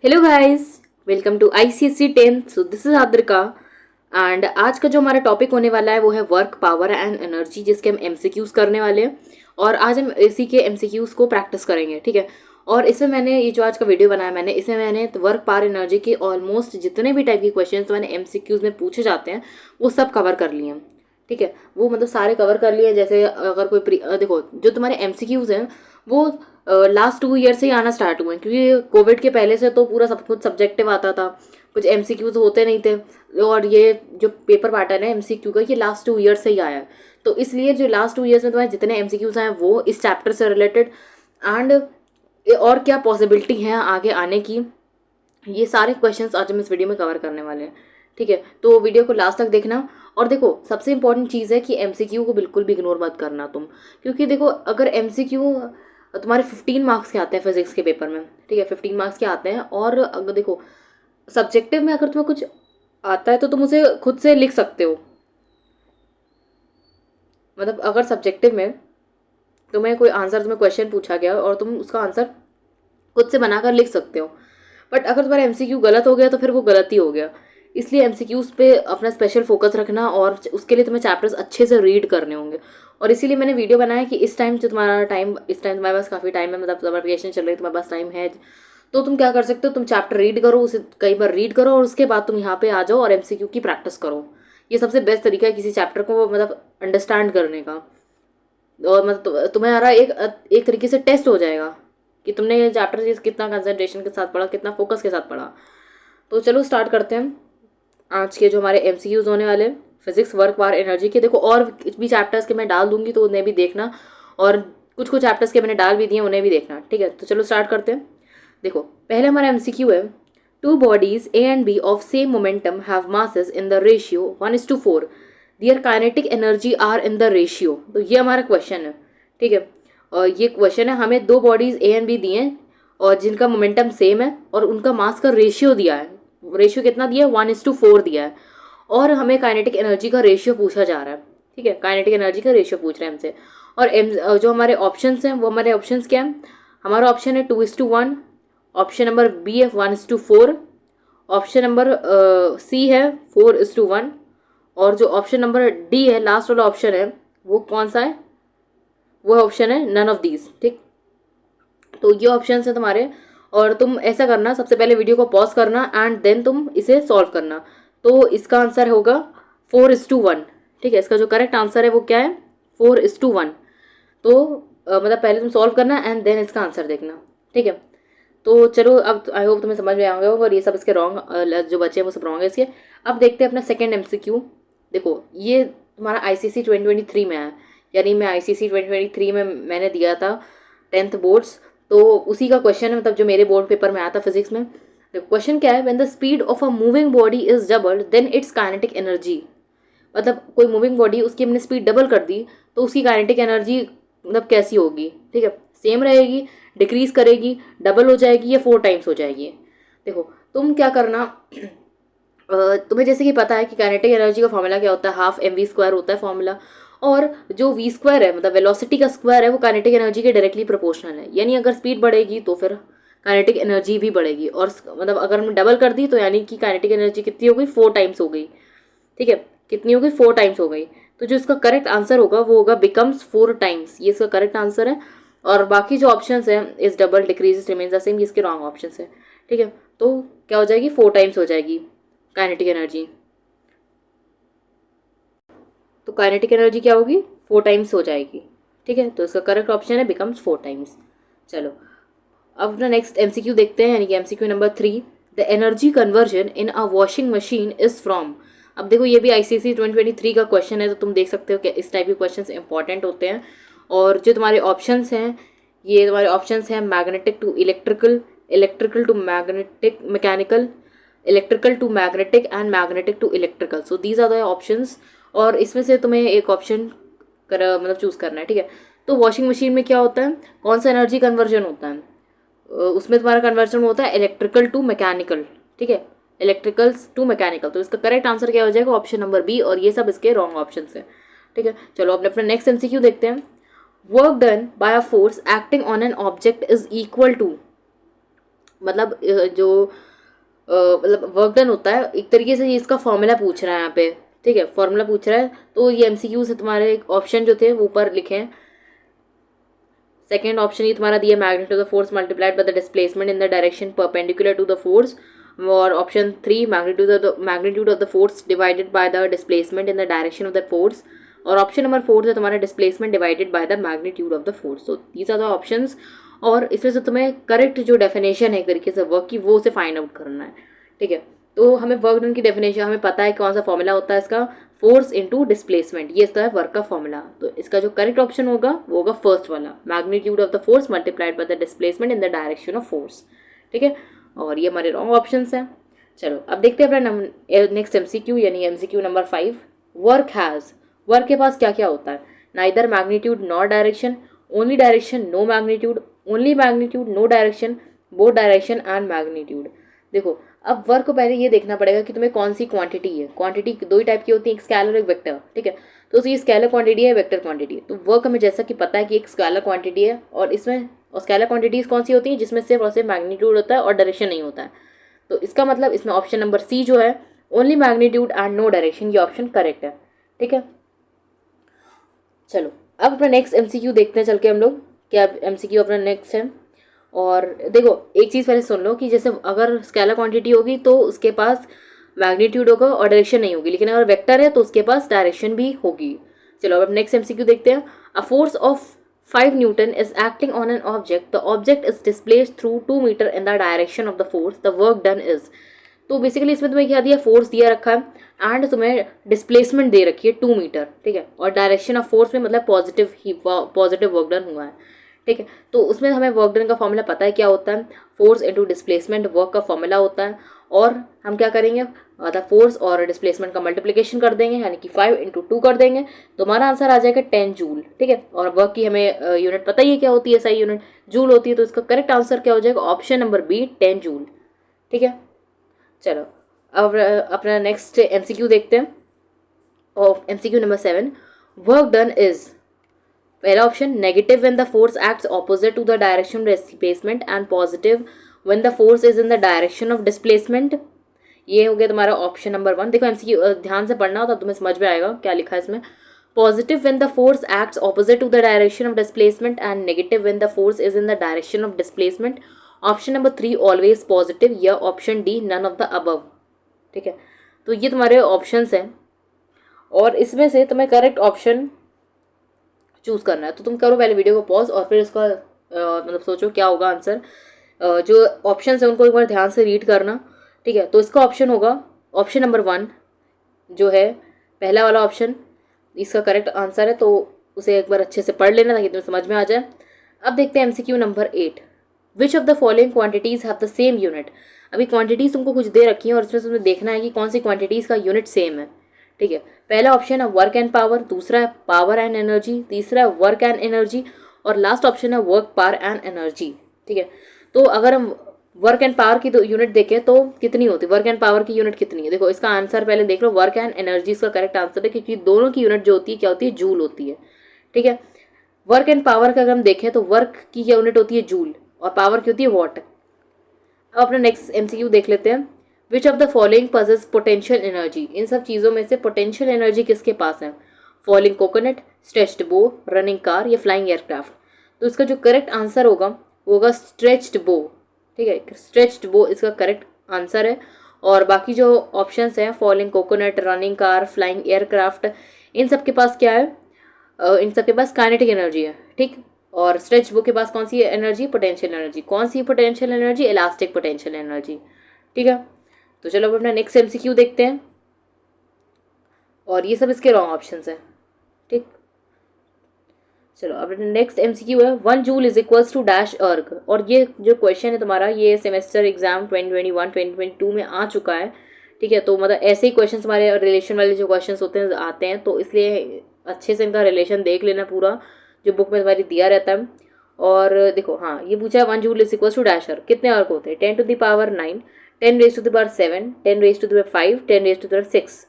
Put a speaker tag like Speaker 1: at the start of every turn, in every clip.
Speaker 1: Hello guys, welcome to ICSC 10th। So this is Adrika and आज का जो हमारा टॉपिक होने वाला है वो है वर्क पावर एंड एनर्जी, जिसके हम एमसीक्यूज करने वाले हैं। और आज हम इसी के एमसीक्यूज को प्रैक्टिस करेंगे, ठीक है। और इसमें मैंने ये जो आज का वीडियो बनाया इसमें मैंने वर्क पावर एनर्जी के ऑलमोस्ट जितने भी टाइप के क्वेश्चन मैंने एमसीक्यूज में पूछे जाते हैं वो सब कवर कर लिए हैं, ठीक है। वो मतलब सारे कवर कर लिए। जैसे अगर कोई देखो, जो तुम्हारे एमसीक्यूज हैं वो लास्ट 2 ईयर से ही आना स्टार्ट हुए हैं, क्योंकि कोविड के पहले से तो पूरा सब कुछ सब्जेक्टिव आता था, कुछ एमसीक्यूज होते नहीं थे। और ये जो पेपर पैटर्न है एमसीक्यू का, ये लास्ट 2 ईयर से ही आया है। तो इसलिए जो लास्ट 2 ईयर्स में तुम्हारे जितने एमसीक्यूज हैं वो इस चैप्टर से रिलेटेड एंड और क्या पॉसिबिलिटी है आगे आने की, ये सारे क्वेश्चंस आज हम इस वीडियो में कवर करने वाले हैं, ठीक है। तो वीडियो को लास्ट तक देखना। और देखो, सबसे इंपॉर्टेंट चीज़ है कि एमसीक्यू को बिल्कुल भी इग्नोर मत करना तुम, क्योंकि देखो अगर एमसीक्यू तुम्हारे 15 मार्क्स के आते हैं फिजिक्स के पेपर में, ठीक है, 15 मार्क्स के आते हैं। और अगर देखो सब्जेक्टिव में अगर तुम्हें कुछ आता है तो तुम उसे खुद से लिख सकते हो। मतलब अगर सब्जेक्टिव में तुम्हें कोई आंसर, तुम्हें क्वेश्चन पूछा गया और तुम उसका आंसर खुद से बनाकर लिख सकते हो, बट अगर तुम्हारा एमसीक्यू गलत हो गया तो फिर वो गलत ही हो गया। इसलिए एमसीक्यूज पे अपना स्पेशल फोकस रखना, और उसके लिए तुम्हें चैप्टर्स अच्छे से रीड करने होंगे। और इसीलिए मैंने वीडियो बनाया कि इस टाइम जो तुम्हारा टाइम, इस टाइम तुम्हारे पास काफ़ी टाइम है, मतलब तुम्हारी वेकेशन चल रही है, तुम्हारे पास टाइम है, तो तुम क्या कर सकते हो, तुम चैप्टर रीड करो, उसे कई बार रीड करो और उसके बाद तुम यहाँ पे आ जाओ और एमसीक्यू की प्रैक्टिस करो। ये सबसे बेस्ट तरीका है किसी चैप्टर को मतलब अंडरस्टैंड करने का। और मतलब तुम्हारा एक एक तरीके से टेस्ट हो जाएगा कि तुमने ये चैप्टर कितना कंसंट्रेशन के साथ पढ़ा, कितना फोकस के साथ पढ़ा। तो चलो स्टार्ट करते हैं आज के जो हमारे एमसीक्यूज होने वाले फिजिक्स वर्क पावर एनर्जी के। देखो और भी चैप्टर्स के मैं डाल दूंगी तो उन्हें भी देखना, और कुछ कुछ चैप्टर्स के मैंने डाल भी दिए उन्हें भी देखना, ठीक है। तो चलो स्टार्ट करते हैं। देखो पहले हमारा एमसीक्यू है, two bodies A and B of same momentum have masses in the ratio 1:4, their kinetic energy are in the ratio. तो ये हमारा क्वेश्चन है, ठीक है। और ये क्वेश्चन है, हमें दो बॉडीज ए एंड बी दिए हैं और जिनका मोमेंटम सेम है और उनका मास का रेशियो दिया है। रेशियो कितना दिया है? 1:4 दिया है। और हमें काइनेटिक एनर्जी का रेशियो पूछा जा रहा है, ठीक है। काइनेटिक एनर्जी का रेशियो पूछ रहे हैं हमसे। और जो हमारे ऑप्शंस हैं वो हमारे ऑप्शंस क्या हैं? हमारा ऑप्शन है 2:1, ऑप्शन नंबर बी है 1:4, ऑप्शन नंबर सी है 4:1, और जो ऑप्शन नंबर डी है लास्ट वाला ऑप्शन है वो कौन सा है? वो ऑप्शन है नन ऑफ दीज, ठीक। तो ये ऑप्शन है तुम्हारे। और तुम ऐसा करना, सबसे पहले वीडियो को पॉज करना एंड देन तुम इसे सॉल्व करना। तो इसका आंसर होगा 4:1, ठीक है। इसका जो करेक्ट आंसर है वो क्या है? 4:1। तो मतलब पहले तुम सॉल्व करना एंड देन इसका आंसर देखना, ठीक है। तो चलो अब आई होप तुम्हें समझ में आ गया होगा, और ये सब इसके रॉन्ग जो बचे हैं वो सब रॉन्ग है इसके। अब देखते हैं अपना सेकेंड एमसीक्यू। देखो ये तुम्हारा आईसीसी 2023 में है, यानी मैं आईसीसी 2023 में मैंने दिया था 10th बोर्ड्स, तो उसी का क्वेश्चन है, मतलब जो मेरे बोर्ड पेपर में आया था फिजिक्स में। तो क्वेश्चन क्या है? When the speed of a moving body is doubled then its kinetic energy. मतलब कोई मूविंग बॉडी, उसकी हमने स्पीड डबल कर दी तो उसकी काइनेटिक एनर्जी मतलब कैसी होगी, ठीक है। सेम रहेगी, डिक्रीज करेगी, डबल हो जाएगी या 4 टाइम्स हो जाएगी। देखो तुम क्या करना, तुम्हें जैसे कि पता है कि काइनेटिक एनर्जी का फॉर्मूला क्या होता है, हाफ mv² होता है फॉर्मूला। और जो v² है मतलब वेलोसिटी का स्क्वायर है वो काइनेटिक एनर्जी के डायरेक्टली प्रोपोर्शनल है। यानी अगर स्पीड बढ़ेगी तो फिर काइनेटिक एनर्जी भी बढ़ेगी, और मतलब अगर हमने डबल कर दी तो यानी कि काइनेटिक एनर्जी कितनी हो गई? 4 टाइम्स हो गई, ठीक है। कितनी हो गई? 4 टाइम्स हो गई। तो जो इसका करेक्ट आंसर होगा वो होगा बिकम्स 4 टाइम्स, ये इसका करेक्ट आंसर है। और बाकी जो ऑप्शन है is double, decrease, remains the same, ये इसके रॉन्ग ऑप्शन है, ठीक है। तो क्या हो जाएगी? 4 टाइम्स हो जाएगी काइनेटिक एनर्जी। तो काइनेटिक एनर्जी क्या होगी? 4 टाइम्स हो जाएगी, ठीक है। तो इसका करेक्ट ऑप्शन है बिकम्स 4 टाइम्स। चलो अब अपना नेक्स्ट एमसीक्यू देखते हैं, यानी कि MCQ number 3, the energy conversion in a washing machine is from. अब देखो ये भी आईसीसी 2023 का क्वेश्चन है, तो तुम देख सकते हो कि इस टाइप के क्वेश्चन इंपॉर्टेंट होते हैं। और जो तुम्हारे ऑप्शंस हैं, ये तुम्हारे ऑप्शंस हैं magnetic to electrical, electrical to magnetic mechanical, electrical to magnetic and magnetic to electrical. So these are the options, और इसमें से तुम्हें एक ऑप्शन मतलब चूज करना है, ठीक है। तो वॉशिंग मशीन में क्या होता है? कौन सा एनर्जी कन्वर्जन होता है? उसमें तुम्हारा कन्वर्जन होता है इलेक्ट्रिकल टू मैकेनिकल, ठीक है, इलेक्ट्रिकल टू मैकेनिकल। तो इसका करेक्ट आंसर क्या हो जाएगा? ऑप्शन नंबर बी, और ये सब इसके रॉन्ग ऑप्शन है, ठीक है। चलो अपने नेक्स्ट एमसीक्यू देखते हैं। Work done by a force acting on an object is equal to. मतलब जो मतलब वर्क डन होता है, एक तरीके से ये इसका फॉर्मूला पूछ रहा है यहाँ पे, ठीक है, फॉर्मूला पूछ रहा है। तो ये एमसीक्यू से तुम्हारे ऑप्शन जो थे वो ऊपर लिखे हैं। सेकेंड ऑप्शन ये तुम्हारा दिया, magnitude of the force multiplied by the displacement in the direction perpendicular to the force. और option 3, magnitude of the force divided by the displacement in the direction of the force. और option number 4 है तुम्हारा, displacement divided by the magnitude of the force. तो these are the options. और इसमें से तुम्हें correct जो डेफिनेशन है एक तरीके से वर्क की, वो उसे फाइंड आउट करना है, ठीक है। तो हमें वर्क डन की डेफिनेशन हमें पता है, कौन सा फॉर्मूला होता है इसका, फोर्स इंटू डिस्प्लेसमेंट, ये इसका है वर्क का फॉर्मूला। तो इसका जो करेक्ट ऑप्शन होगा वो होगा फर्स्ट वाला, magnitude of the force multiplied by the displacement in the direction of force, ठीक है। और ये हमारे रॉन्ग ऑप्शंस हैं। चलो अब देखते हैं अपना नेक्स्ट एमसीक्यू, यानी MCQ number 5। Work has, work के पास क्या क्या होता है, neither magnitude nor direction, only direction no magnitude, only magnitude no direction, both direction and magnitude. देखो अब वर्क को पहले ये देखना पड़ेगा कि तुम्हें कौन सी क्वांटिटी है। क्वांटिटी दो ही टाइप की होती है, एक स्केलर एक वेक्टर, ठीक है। तो ये स्केलर क्वांटिटी है, वेक्टर क्वांटिटी है। तो वर्क हमें जैसा कि पता है कि एक स्केलर क्वांटिटी है, और इसमें और स्केलर क्वांटिटीज कौन सी होती है, जिसमें सिर्फ और सिर्फ मैग्नीट्यूड होता है और डायरेक्शन नहीं होता है। तो इसका मतलब इसमें ऑप्शन नंबर सी जो है, only magnitude and no direction, ये ऑप्शन करेक्ट है, ठीक है। चलो अब अपना नेक्स्ट एमसीक्यू देखते हैं चल के हम लोग, क्या एमसीक्यू अपना नेक्स्ट है। और देखो एक चीज़ पहले सुन लो कि जैसे अगर स्केलर क्वांटिटी होगी तो उसके पास मैग्नीट्यूड होगा और डायरेक्शन नहीं होगी, लेकिन अगर वेक्टर है तो उसके पास डायरेक्शन भी होगी। चलो अब नेक्स्ट एमसीक्यू देखते हैं। A force of 5 newton is acting on an object, the object is displaced through 2 metre in the direction of the force, the work done is. तो बेसिकली इसमें तुम्हें क्या दिया, फोर्स दिया रखा है एंड तुम्हें डिस्प्लेसमेंट दे रखी है 2 मीटर, ठीक है। और डायरेक्शन ऑफ फोर्स में मतलब पॉजिटिव वर्क डन हुआ है, ठीक है। तो उसमें हमें वर्क डन का फॉर्मूला पता है क्या होता है, फोर्स इंटू डिस्प्लेसमेंट वर्क का फॉर्मूला होता है। और हम क्या करेंगे, मतलब फोर्स और डिस्प्लेसमेंट का मल्टीप्लिकेशन कर देंगे, यानी कि 5 इंटू 2 कर देंगे, तो हमारा आंसर आ जाएगा 10 जूल, ठीक है। और वर्क की हमें यूनिट पता ही है क्या होती है, सही यूनिट जूल होती है। तो इसका करेक्ट आंसर क्या हो जाएगा, ऑप्शन नंबर बी 10 जूल, ठीक है। चलो अब अपना नेक्स्ट एमसीक्यू देखते हैं। और MCQ number 7, work done is, पहला option negative when the force acts opposite to the direction of displacement and positive when the force is in the direction of displacement. ये हो गया तुम्हारा ऑप्शन नंबर 1। देखो MCQ ध्यान से पढ़ना हो तब तुम्हें समझ में आएगा क्या लिखा है इसमें। Positive when the force acts opposite to the direction of displacement and negative when the force is in the direction of displacement. Option number 3 always positive, या option D none of the above, ठीक है। तो ये तुम्हारे options हैं और इसमें से तुम्हें करेक्ट ऑप्शन चूज करना है। तो तुम करो पहले वीडियो को पॉज और फिर इसका मतलब सोचो क्या होगा आंसर। जो ऑप्शंस हैं उनको एक बार ध्यान से रीड करना, ठीक है। तो इसका ऑप्शन होगा ऑप्शन नंबर 1 जो है पहला वाला ऑप्शन, इसका करेक्ट आंसर है। तो उसे एक बार अच्छे से पढ़ लेना ताकि तुम्हें समझ में आ जाए। अब देखते हैं MCQ number 8, which of the following quantities have the same unit. अभी क्वांटिटीज तुमको कुछ दे रखी हैं और इसमें तुम्हें देखना है कि कौन सी क्वांटिटीज का यूनिट सेम है, ठीक है। पहला ऑप्शन है वर्क एंड पावर, दूसरा है पावर एंड एनर्जी, तीसरा है वर्क एंड एनर्जी, और लास्ट ऑप्शन है वर्क पावर एंड एनर्जी, ठीक है। तो अगर हम वर्क एंड पावर की यूनिट देखें तो कितनी होती है, वर्क एंड पावर की यूनिट कितनी है। देखो इसका आंसर पहले देख लो, वर्क एंड एनर्जी इसका करेक्ट आंसर है, क्योंकि दोनों की यूनिट जो होती है क्या होती है, जूल होती है, ठीक है। वर्क एंड पावर का अगर हम देखें तो वर्क की यूनिट होती है जूल और पावर की होती है वॉट। अब अपना नेक्स्ट एमसीक्यू देख लेते हैं। Which of the following possesses potential energy, इन सब चीज़ों में से पोटेंशियल एनर्जी किसके पास है, falling coconut, stretched bow, running car या फ्लाइंग एयरक्राफ्ट। तो इसका जो करेक्ट आंसर होगा वो होगा स्ट्रेच्ड बो, ठीक है। स्ट्रेच्ड बो इसका करेक्ट आंसर है। और बाकी जो ऑप्शंस हैं falling coconut, running car, flying aircraft, इन सब के पास क्या है, इन सब के पास काइनेटिक एनर्जी है, ठीक। और स्ट्रेच बुक के पास कौन सी एनर्जी, पोटेंशियल एनर्जी। कौन सी potential energy, elastic potential energy, ठीक है। तो चलो अब अपना नेक्स्ट एमसीक्यू देखते हैं और ये सब इसके रॉन्ग ऑप्शंस हैं, ठीक। चलो अब नेक्स्ट एमसीक्यू है 1 joule is equals to dash erg. और ये जो क्वेश्चन है तुम्हारा ये सेमेस्टर एग्जाम 2021-2022 में आ चुका है, ठीक है। तो मतलब ऐसे ही क्वेश्चन हमारे रिलेशन वाले जो क्वेश्चन होते हैं आते हैं, तो इसलिए अच्छे से इनका रिलेशन देख लेना पूरा जो बुक में तुम्हारी दिया रहता है। और देखो हाँ ये पूछा है 1 joule is equals to dash erg, कितने अर्ग होते हैं, 10 to the power 9, 10 raise to the power 7, 10 raise to the power 5, 10 raise to the power 6।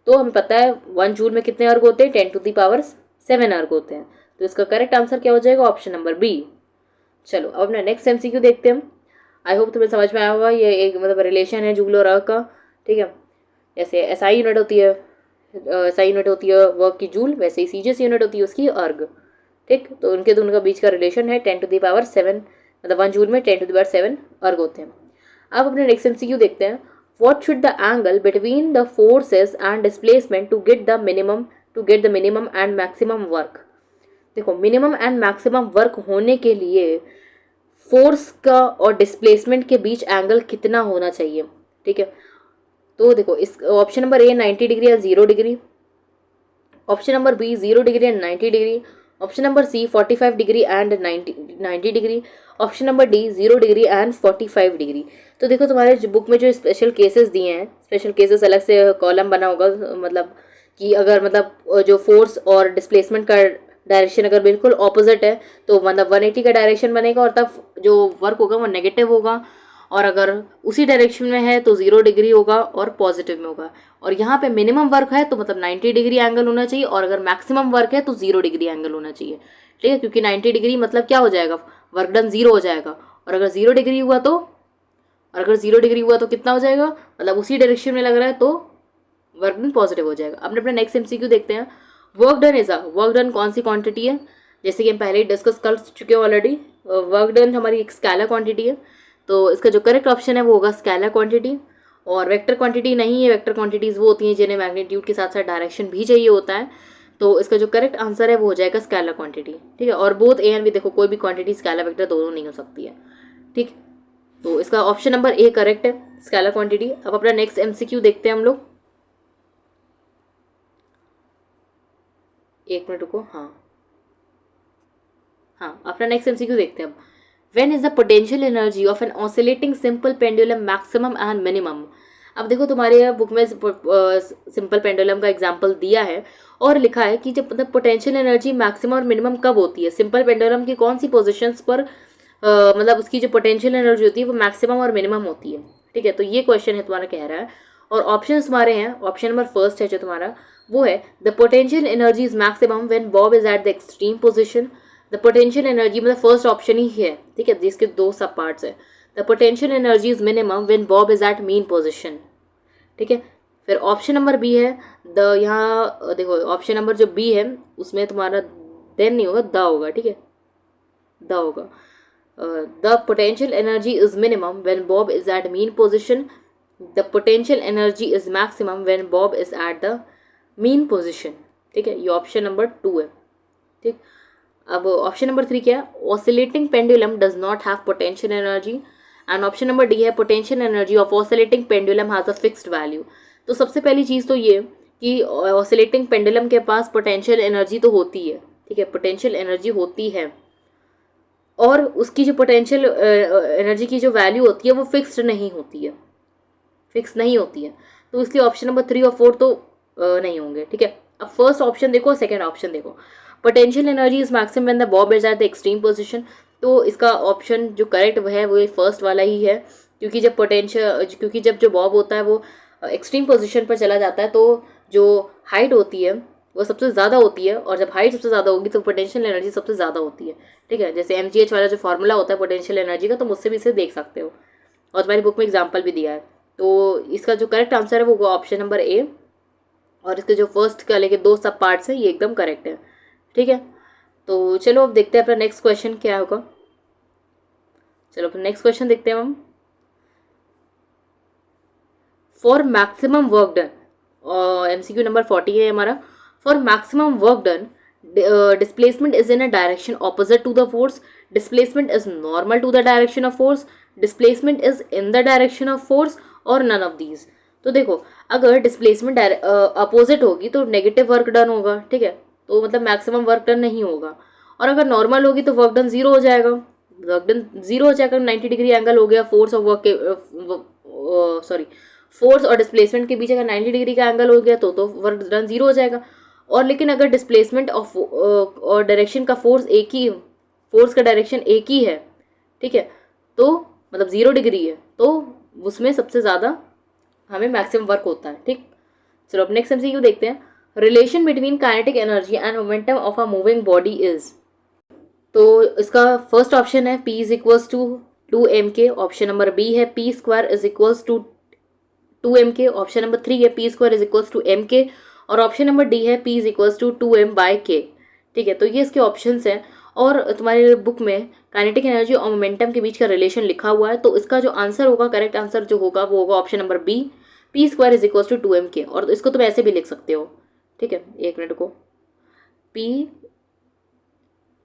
Speaker 1: तो हमें पता है 1 जूल में कितने अर्ग होते हैं, 10 टू द पावर 7 अर्ग होते हैं। तो इसका करेक्ट आंसर क्या हो जाएगा, ऑप्शन नंबर बी। चलो अब अपना नेक्स्ट एमसीक्यू देखते हैं। आई होप तुम्हें समझ में आया होगा। ये एक मतलब रिलेशन है जूल और अर्ग का, ठीक है। जैसे एसआई यूनिट होती है, एसआई यूनिट होती है वर्क की जूल, वैसे ही सीजीएस यूनिट होती है उसकी अर्ग, ठीक। तो उनके दोनों का बीच का रिलेशन है 10⁻7, मतलब 1 जूल में 10⁻7 अर्ग होते हैं। अब अपने नेक्स्ट एमसीक्यू देखते हैं। What should the angle between the forces and displacement to get the minimum and maximum work. देखो, मिनिमम एंड मैक्सिमम वर्क होने के लिए फोर्स का और डिस्प्लेसमेंट के बीच एंगल कितना होना चाहिए, ठीक है। तो देखो, इस ऑप्शन नंबर ए 90 डिग्री या 0 degree, option number B 0 degree and 90 degree, option number C 45 degree and 90 degree, option number D 0 degree and 45 degree. तो देखो, तुम्हारे बुक में जो स्पेशल केसेस दिए हैं, स्पेशल केसेस अलग से कॉलम बना होगा, मतलब कि अगर मतलब जो फोर्स और डिस्प्लेसमेंट का डायरेक्शन अगर बिल्कुल ऑपोजिट है तो मतलब 180 का डायरेक्शन बनेगा और तब जो वर्क होगा वो नेगेटिव होगा, और अगर उसी डायरेक्शन में है तो 0 डिग्री होगा और पॉजिटिव में होगा। और यहाँ पे मिनिमम वर्क है तो मतलब 90 डिग्री एंगल होना चाहिए, और अगर मैक्सिमम वर्क है तो 0 डिग्री एंगल होना चाहिए, ठीक है। क्योंकि 90 डिग्री मतलब क्या हो जाएगा, वर्क डन 0 हो जाएगा, और अगर 0 डिग्री हुआ तो कितना हो जाएगा, मतलब उसी डायरेक्शन में लग रहा है तो वर्क डन पॉजिटिव हो जाएगा। अपने अपने नेक्स्ट एमसीक्यू देखते हैं। वर्क डन कौन सी क्वांटिटी है, जैसे कि हम पहले ही डिस्कस कर चुके हैं ऑलरेडी। वर्क डन हमारी एक स्केलर क्वांटिटी है, तो इसका जो करेक्ट ऑप्शन है वो होगा स्केलर क्वांटिटी, और वेक्टर क्वांटिटी नहीं है। वेक्टर क्वांटिटीज़ वो होती हैं जिन्हें मैग्नीट्यूड के साथ साथ डायरेक्शन भी चाहिए होता है, तो इसका जो करेक्ट आंसर है वो हो जाएगा स्केलर क्वांटिटी, ठीक है। और बोथ ए एंड बी, देखो कोई भी क्वांटिटी स्केलर वेक्टर दोनों नहीं हो सकती है, ठीक। तो इसका ऑप्शन नंबर ए करेक्ट है, स्केलर क्वांटिटी। अब अपना नेक्स्ट एमसीक्यू देखते हैं हम लोग। एक मिनट रुको, हाँ अपना नेक्स्ट एमसीक्यू देखते हैं अब। When is the potential energy of an oscillating simple pendulum maximum and minimum. अब देखो, तुम्हारे बुक में सिंपल पेंडुलम का एग्जांपल दिया है और लिखा है कि जब मतलब पोटेंशियल एनर्जी मैक्सिमम और मिनिमम कब होती है, सिंपल पेंडुलम की कौन सी पोजीशंस पर मतलब उसकी जो पोटेंशियल एनर्जी होती है वो मैक्सिमम और मिनिमम होती है, ठीक है। तो ये क्वेश्चन है तुम्हारा कह रहा है, और ऑप्शन तुम्हारे हैं, ऑप्शन नंबर फर्स्ट है जो तुम्हारा वो है the potential energy is maximum when bob is at the extreme position. The potential energy मतलब फर्स्ट ऑप्शन ही है, ठीक है, जिसके दो सब पार्ट्स है। The potential energy is minimum when bob is at mean position, ठीक है। फिर ऑप्शन नंबर बी है द, यहाँ देखो ऑप्शन नंबर जो बी है उसमें तुम्हारा देन नहीं होगा, द होगा, ठीक है, द होगा। The potential energy is minimum when bob is at mean position, the potential energy is maximum when bob is at the mean position, ठीक है। ये ऑप्शन नंबर 2 है, ठीक। अब ऑप्शन नंबर 3 क्या है, oscillating pendulum does not have potential energy, and option number D है potential energy of oscillating pendulum has a fixed value. तो सबसे पहली चीज़ तो ये कि ऑसिलेटिंग पेंडुलम के पास पोटेंशियल एनर्जी तो होती है, ठीक है, पोटेंशियल एनर्जी होती है, और उसकी जो पोटेंशियल एनर्जी की जो वैल्यू होती है वो फिक्स्ड नहीं होती है, फिक्स नहीं होती है। तो इसलिए ऑप्शन नंबर 3 और 4 तो नहीं होंगे, ठीक है। अब फर्स्ट ऑप्शन देखो, सेकंड ऑप्शन देखो, potential energy is maximum when the Bob is at the extreme position. तो इसका ऑप्शन जो करेक्ट है वो फर्स्ट वाला ही है, क्योंकि जब जो बॉब होता है वो एक्सट्रीम पोजीशन पर चला जाता है तो जो हाइट होती है वो सबसे ज़्यादा होती है, और जब हाइट सबसे ज़्यादा होगी तो पोटेंशियल एनर्जी सबसे ज़्यादा होती है, ठीक है। जैसे MGH वाला जो फॉर्मूला होता है पोटेंशियल एनर्जी का, तो मुझसे भी इसे देख सकते हो, और तुम्हारी बुक में एग्जाम्पल भी दिया है। तो इसका जो करेक्ट आंसर है वो ऑप्शन नंबर ए, और इसके जो फर्स्ट का लेके दो सब पार्ट्स हैं ये एकदम करेक्ट है, ठीक है। तो चलो अब देखते हैं अपना नेक्स्ट क्वेश्चन क्या होगा। चलो अपना नेक्स्ट क्वेश्चन देखते हैं हम। For maximum work done, MCQ number 40 है हमारा। For maximum work done displacement is in a direction opposite to the force, displacement is normal to the direction of force, displacement is in the direction of force, और none of these. तो देखो, अगर displacement opposite होगी तो negative work done होगा, ठीक है, तो मतलब मैक्सिमम वर्क डन नहीं होगा। और अगर नॉर्मल होगी तो वर्क डन 0 हो जाएगा, वर्क डन 0 हो जाएगा, 90 डिग्री एंगल हो गया फोर्स और वर्क के फोर्स और डिस्प्लेसमेंट के बीच अगर 90 डिग्री का एंगल हो गया तो वर्क डन 0 हो जाएगा। और लेकिन अगर डिस्प्लेसमेंट ऑफ और डायरेक्शन का फोर्स का डायरेक्शन एक ही है, ठीक है, तो मतलब 0 डिग्री है, तो उसमें सबसे ज़्यादा हमें मैक्सिमम वर्क होता है, ठीक। चलो अब नेक्स्ट MCQ देखते हैं। Relation between kinetic energy and momentum of a moving body is. तो इसका फर्स्ट ऑप्शन है P is equals to 2mk, option number B है P square is equals to 2mk, option number 3 है P square is equals to mk, और option number D है P is equals to 2m/k। ठीक है, तो ये इसके ऑप्शंस हैं। और तुम्हारे बुक में काइनेटिक एनर्जी और मोमेंटम के बीच का रिलेशन लिखा हुआ है, तो इसका जो आंसर होगा, करेक्ट आंसर जो होगा वो होगा option number B, P square is equals to 2mk। और इसको तुम ऐसे भी लिख सकते हो, ठीक है, एक मिनट को, P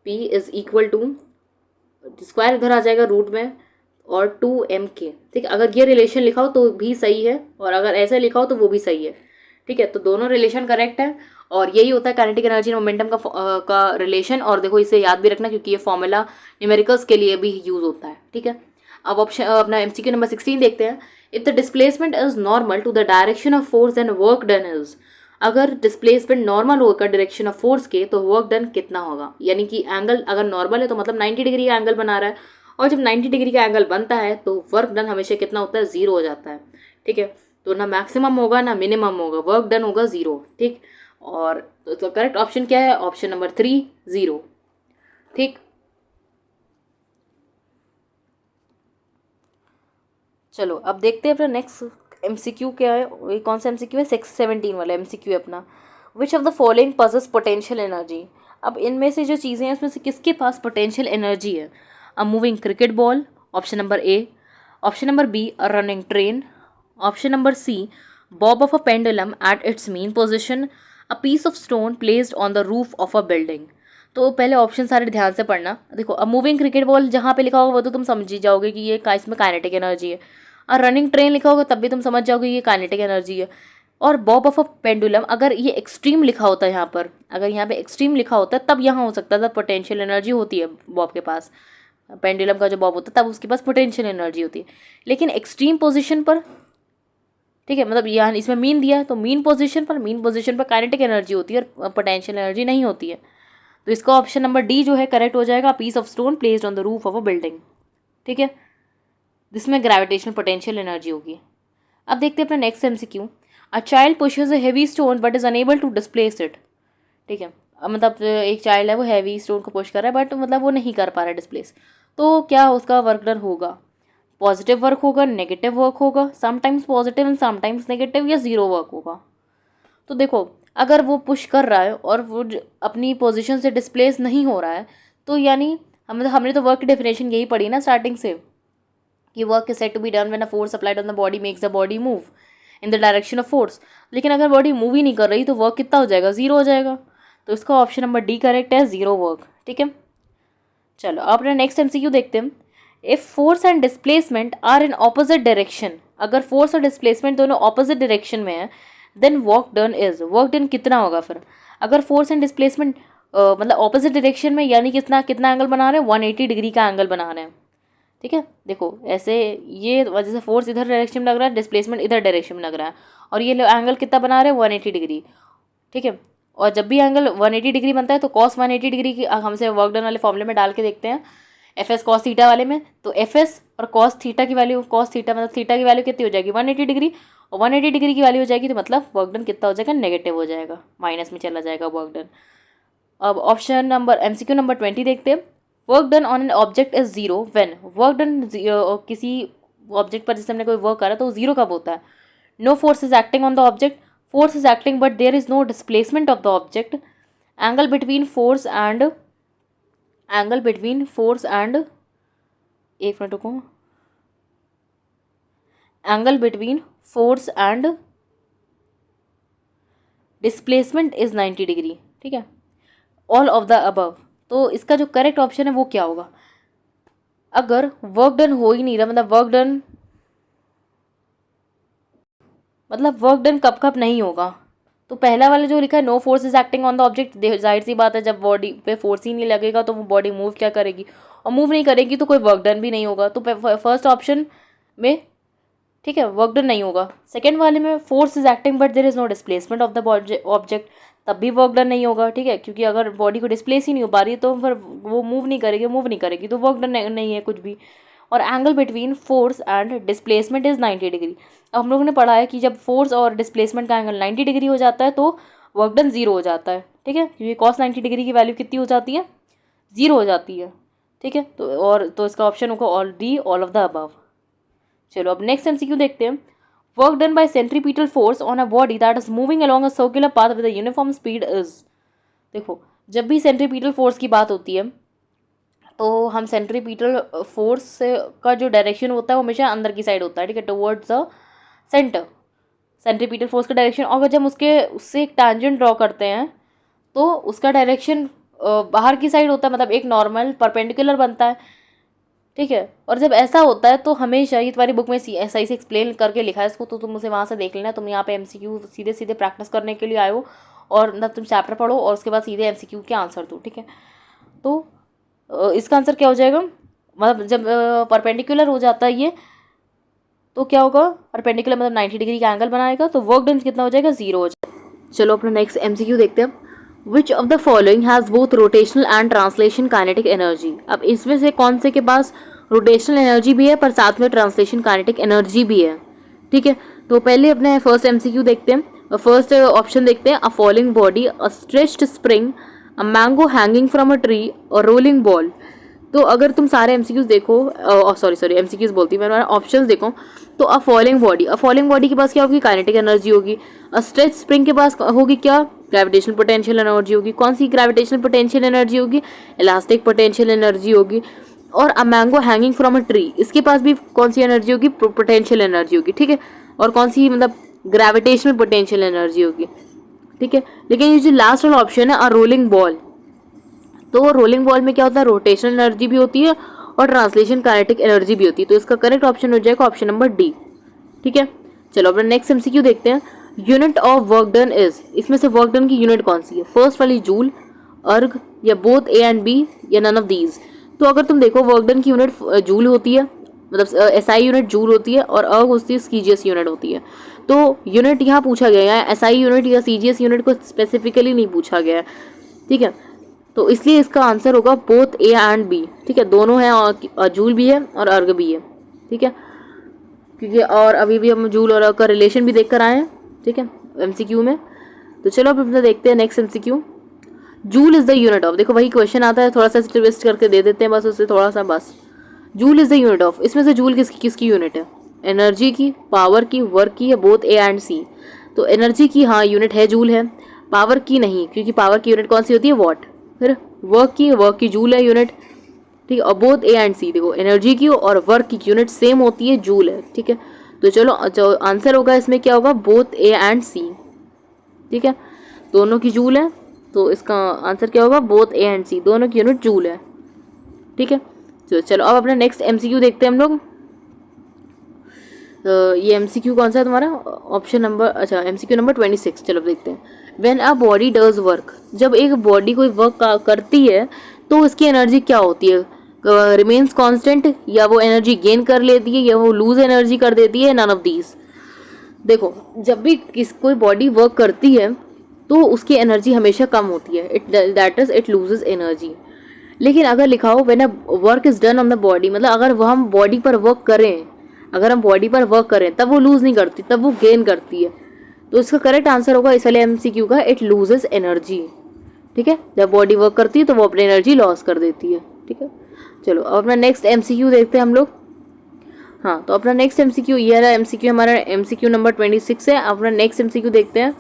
Speaker 1: is equal to, square इधर आ जाएगा रूट में, और 2mk। ठीक है, अगर ये रिलेशन लिखा हो तो भी सही है, और अगर ऐसे लिखा हो तो वो भी सही है। ठीक है, तो दोनों रिलेशन करेक्ट है, और यही होता है काइनेटिक एनर्जी और मोमेंटम का रिलेशन। और देखो, इसे याद भी रखना क्योंकि ये फॉर्मूला न्यूमेरिकल्स के लिए भी यूज होता है। ठीक है, अब ऑप्शन अपना एमसीक्यू नंबर 16 देखते हैं। If the displacement is normal to the direction of force and work done is, अगर डिस्प्लेसमेंट नॉर्मल होगा डायरेक्शन ऑफ फोर्स के, तो वर्क डन कितना होगा, यानी कि एंगल अगर नॉर्मल है तो मतलब 90 डिग्री का एंगल बना रहा है, और जब 90 डिग्री का एंगल बनता है तो वर्क डन हमेशा कितना होता है, 0 हो जाता है। ठीक है, तो ना मैक्सिमम होगा ना मिनिमम होगा, वर्क डन होगा 0। ठीक, और तो करेक्ट ऑप्शन क्या है, ऑप्शन नंबर 3, 0। ठीक, चलो अब देखते हैं अपना नेक्स्ट एमसीक्यू क्या है। ये कौन सा एमसीक्यू है, 617 वाला एमसीक्यू है अपना। विच of the following possesses potential energy. अब इनमें से जो चीज़ें हैं उसमें से किसके पास पोटेंशियल एनर्जी है। A moving cricket ball, option number A, option number B a running train, option number C bob of a pendulum at its mean position, a piece of stone placed on the roof of a building. तो पहले option सारे ध्यान से पढ़ना। देखो, अ moving cricket ball जहाँ पे लिखा होगा वो तो तुम समझ ही जाओगे कि ये इसमें काइनेटिक एनर्जी है, और रनिंग ट्रेन लिखा होगा तब भी तुम समझ जाओगे ये काइनेटिक एनर्जी है। और बॉब ऑफ अ पेंडुलम, अगर ये एक्सट्रीम लिखा होता है यहाँ पर, अगर यहाँ पे एक्सट्रीम लिखा होता है तब यहाँ हो सकता था पोटेंशियल एनर्जी होती है बॉब के पास, पेंडुलम का जो बॉब होता है तब उसके पास पोटेंशियल एनर्जी होती है। लेकिन एक्सट्रीम पोजीशन पर, ठीक है, मतलब यहाँ इसमें मीन दिया है तो मीन पोजीशन पर काइनेटिक एनर्जी होती है और पोटेंशियल एनर्जी नहीं होती है। तो इसका ऑप्शन नंबर डी जो है करेक्ट हो जाएगा, piece of stone placed on the roof of a building. ठीक है, जिसमें ग्रेविटेशनल पोटेंशियल एनर्जी होगी। अब देखते हैं अपना next MCQ. A child pushes a heavy stone but is unable to displace it. ठीक है, अब मतलब एक चाइल्ड है वो हैवी स्टोन को पुश कर रहा है बट मतलब वो नहीं कर पा रहा है डिस्प्लेस, तो क्या उसका वर्क डन होगा, पॉजिटिव वर्क होगा, नेगेटिव वर्क होगा, sometimes positive and sometimes negative, या जीरो वर्क होगा। तो देखो, अगर वो पुश कर रहा है और वो अपनी पोजीशन से डिस्प्लेस नहीं हो रहा है, तो यानी हमने तो वर्क की डेफिनेशन यही पढ़ी ना स्टार्टिंग से, कि work is said to be done when a force applied on the body makes the body move in the direction of force. लेकिन अगर बॉडी मूव ही नहीं कर रही तो वर्क कितना हो जाएगा, 0 हो जाएगा। तो इसका ऑप्शन नंबर डी करेक्ट है, 0 वर्क। ठीक है, चलो अपना नेक्स्ट एमसीक्यू देखते हैं। If force and displacement are in opposite direction, अगर फोर्स और डिस्प्लेसमेंट दोनों ऑपोजिट डायरेक्शन में है, then work done is, work done कितना होगा फिर। अगर फोर्स एंड डिस्प्लेसमेंट मतलब ऑपोजिट डायरेक्शन में, यानी कितना कितना एंगल बना रहे हैं, 180 डिग्री का एंगल बना रहे हैं। ठीक है, देखो ऐसे ये जैसे फोर्स इधर डायरेक्शन में लग रहा है, डिस्प्लेसमेंट इधर डायरेक्शन में लग रहा है, और ये एंगल कितना बना रहे हैं, 180 डिग्री। ठीक है, और जब भी एंगल 180 डिग्री बनता है तो कॉस 180 डिग्री की हमसे वर्क डन वाले फॉर्मूले में डाल के देखते हैं, एफ एस कॉस थीटा वाले में। तो एफ एस और कॉस थीटा की वैल्यू, कॉस थीटा मतलब थीटा की वैल्यू कितनी हो जाएगी, 180 डिग्री, और 180 डिग्री की वैल्यू हो जाएगी तो मतलब वर्क डन कितना हो जाएगा, नेगेटिव हो जाएगा, माइनस में चला जाएगा वर्क डन। अब ऑप्शन नंबर एमसीक्यू नंबर 20 देखते हैं। Work done on an object is 0 when, work done किसी ऑब्जेक्ट पर जैसे हमने कोई वर्क करा तो वो 0 कब होता है। No force is acting on the object, force is acting but there is no displacement of the object, angle between force and एक मिनट रुको, angle between force and displacement is 90 degree. ठीक है, ऑल ऑफ द अबव। तो इसका जो correct option है वो क्या होगा। अगर वर्क डन हो ही नहीं रहा, मतलब वर्क डन कब कब नहीं होगा, तो पहला वाला जो लिखा है no force is acting on the object, जाहिर सी बात है जब बॉडी पे फोर्स ही नहीं लगेगा तो वो बॉडी मूव क्या करेगी, और मूव नहीं करेगी तो कोई वर्क डन भी नहीं होगा। तो फर्स्ट ऑप्शन में, ठीक है, वर्क डन नहीं होगा। सेकेंड वाले में force is acting but there is no displacement of the object, तब भी वर्क डन नहीं होगा। ठीक है, क्योंकि अगर बॉडी को डिस्प्लेस ही नहीं हो पा रही तो फिर वो मूव नहीं करेगी तो वर्क डन नहीं है कुछ भी। और angle between force and displacement is 90 degree. अब हम लोगों ने पढ़ा है कि जब फोर्स और डिस्प्लेसमेंट का एंगल 90 डिग्री हो जाता है तो वर्क डन 0 हो जाता है। ठीक है, क्योंकि कॉस 90 डिग्री की वैल्यू कितनी हो जाती है, 0 हो जाती है। ठीक है, तो इसका ऑप्शन होगा all D, all of the above. चलो अब नेक्स्ट एमसीक्यू देखते हैं। Work done bye centripetal force on a body that is moving along a circular path with a uniform speed is. देखो, जब भी सेंट्रीपिटल फोर्स की बात होती है तो हम सेंट्रीपिटल फोर्स से का जो डायरेक्शन होता है वो हमेशा अंदर की साइड होता है, ठीक है, towards the centre, centripetal force का डायरेक्शन। और जब उससे एक टैंजेंट ड्रॉ करते हैं तो उसका डायरेक्शन बाहर की साइड होता है, मतलब एक नॉर्मल परपेंडिकुलर बनता है, ठीक है। और जब ऐसा होता है तो हमेशा, ये तुम्हारी बुक में सही से एक्सप्लेन करके लिखा है इसको, तो तुम उसे वहाँ से देख लेना। तुम यहाँ पे एमसीक्यू सीधे सीधे प्रैक्टिस करने के लिए आए हो, और मतलब तुम चैप्टर पढ़ो और उसके बाद सीधे एमसीक्यू के आंसर दो, ठीक है। तो इसका आंसर क्या हो जाएगा, मतलब जब परपेंडिकुलर हो जाता है ये तो क्या होगा, परपेंडिकुलर मतलब 90 डिग्री का एंगल बनाएगा, तो वर्क डन कितना हो जाएगा, 0 हो जाएगा। चलो अपना नेक्स्ट एमसीक्यू देखते हैं। Which of the following has both rotational and translation kinetic energy. अब इसमें से कौन से के पास रोटेशनल एनर्जी भी है पर साथ में ट्रांसलेशन काइनेटिक एनर्जी भी है, ठीक है। तो पहले अपने फर्स्ट एमसीक्यू देखते हैं। फर्स्ट ऑप्शन देखते हैं, अ falling body, a stretched spring, a mango hanging from a tree और रोलिंग बॉल। तो अगर तुम सारे एमसीक्यूज देखो, सॉरी एमसीक्यूज बोलती हूँ मैं, ऑप्शंस देखो, तो अ फॉलिंग बॉडी के पास क्या होगी, काइनेटिक एनर्जी होगी। अ स्ट्रेच स्प्रिंग के पास होगी क्या, ग्रेविटेशनल पोटेंशियल एनर्जी होगी। कौन सी ग्रेविटेशनल पोटेंशियल एनर्जी होगी, इलास्टिक पोटेंशियल एनर्जी होगी। और a mango hanging from a tree, इसके पास भी कौन सी एनर्जी होगी, पोटेंशियल एनर्जी होगी, ठीक है। और कौन सी, मतलब ग्रेविटेशनल पोटेंशियल एनर्जी होगी, ठीक है। लेकिन ये जो लास्ट वाला ऑप्शन है, अ रोलिंग बॉल, तो रोलिंग बॉल में क्या होता है, रोटेशनल एनर्जी भी होती है और ट्रांसलेशन काइनेटिक एनर्जी भी होती है। तो इसका करेक्ट ऑप्शन हो जाएगा ऑप्शन नंबर डी, ठीक है। चलो अपना नेक्स्ट एमसीक्यू देखते हैं। Unit of work done is, इसमें से वर्क डन की यूनिट कौन सी है, फर्स्ट वाली जूल, अर्ग, या बोथ ए एंड बी, या नन ऑफ दीज। तो अगर तुम देखो वर्क डन की यूनिट जूल होती है, मतलब एसआई यूनिट जूल होती है, और अर्ग होती है सीजीएस यूनिट होती है। तो यूनिट यहाँ पूछा गया है, एसआई यूनिट या सीजीएस यूनिट को स्पेसिफिकली नहीं पूछा गया है, ठीक है। तो इसलिए इसका आंसर होगा बोथ ए एंड बी, ठीक है, दोनों हैं, और जूल भी है और अर्ग भी है, ठीक है। क्योंकि और अभी भी हम जूल और अर्ग का रिलेशन भी देख कर आए हैं, ठीक है, एमसीक्यू में। तो चलो अब अपने देखते हैं next MCQ. Joule is the unit of, देखो वही क्वेश्चन आता है, थोड़ा सा ट्विस्ट करके दे देते हैं बस उससे थोड़ा सा, बस। Joule is the unit of, इसमें से जूल किसकी यूनिट है, एनर्जी की, पावर की, वर्क की, या बोथ ए एंड सी। तो एनर्जी की हाँ यूनिट है, जूल है। पावर की नहीं, क्योंकि पावर की यूनिट कौन सी होती है, वॉट। फिर वर्क की जूल है यूनिट, ठीक है। और बोथ ए एंड सी, देखो एनर्जी की और वर्क की यूनिट सेम होती है, जूल है, ठीक है। तो चलो जो आंसर होगा इसमें क्या होगा, बोथ ए एंड सी, ठीक है, दोनों की जूल है। तो इसका आंसर क्या होगा, बोथ ए एंड सी, दोनों की यूनिट जूल है, ठीक है। तो चलो अब अपना नेक्स्ट एमसीक्यू देखते हैं हम लोग। तो ये एमसीक्यू कौन सा है तुम्हारा, ऑप्शन नंबर, अच्छा एमसीक्यू नंबर 26। चलो देखते हैं। When a body does work, जब एक बॉडी कोई वर्क करती है तो उसकी एनर्जी क्या होती है, रिमेन्स कांस्टेंट, या वो एनर्जी गेन कर लेती है, या वो लूज एनर्जी कर देती है, नन ऑफ दीज। देखो जब भी कोई बॉडी वर्क करती है तो उसकी एनर्जी हमेशा कम होती है, that is it loses energy. लेकिन अगर लिखा हो when a work is done on the body, मतलब अगर वह हम बॉडी पर वर्क करें, अगर हम बॉडी पर वर्क करें तब वो लूज नहीं करती, तब वो गेन करती है। तो इसका करेक्ट आंसर होगा इस वाले एमसीक्यू का, इट लूजेस एनर्जी, ठीक है। जब बॉडी वर्क करती है तो वो अपनी एनर्जी लॉस कर देती है, ठीक है। चलो अब अपना नेक्स्ट एमसीक्यू देखते हैं हम लोग। हाँ तो अपना नेक्स्ट एमसीक्यू ये रहा, एमसीक्यू हमारा एमसीक्यू नंबर 26 है। अपना नेक्स्ट एमसीक्यू देखते हैं,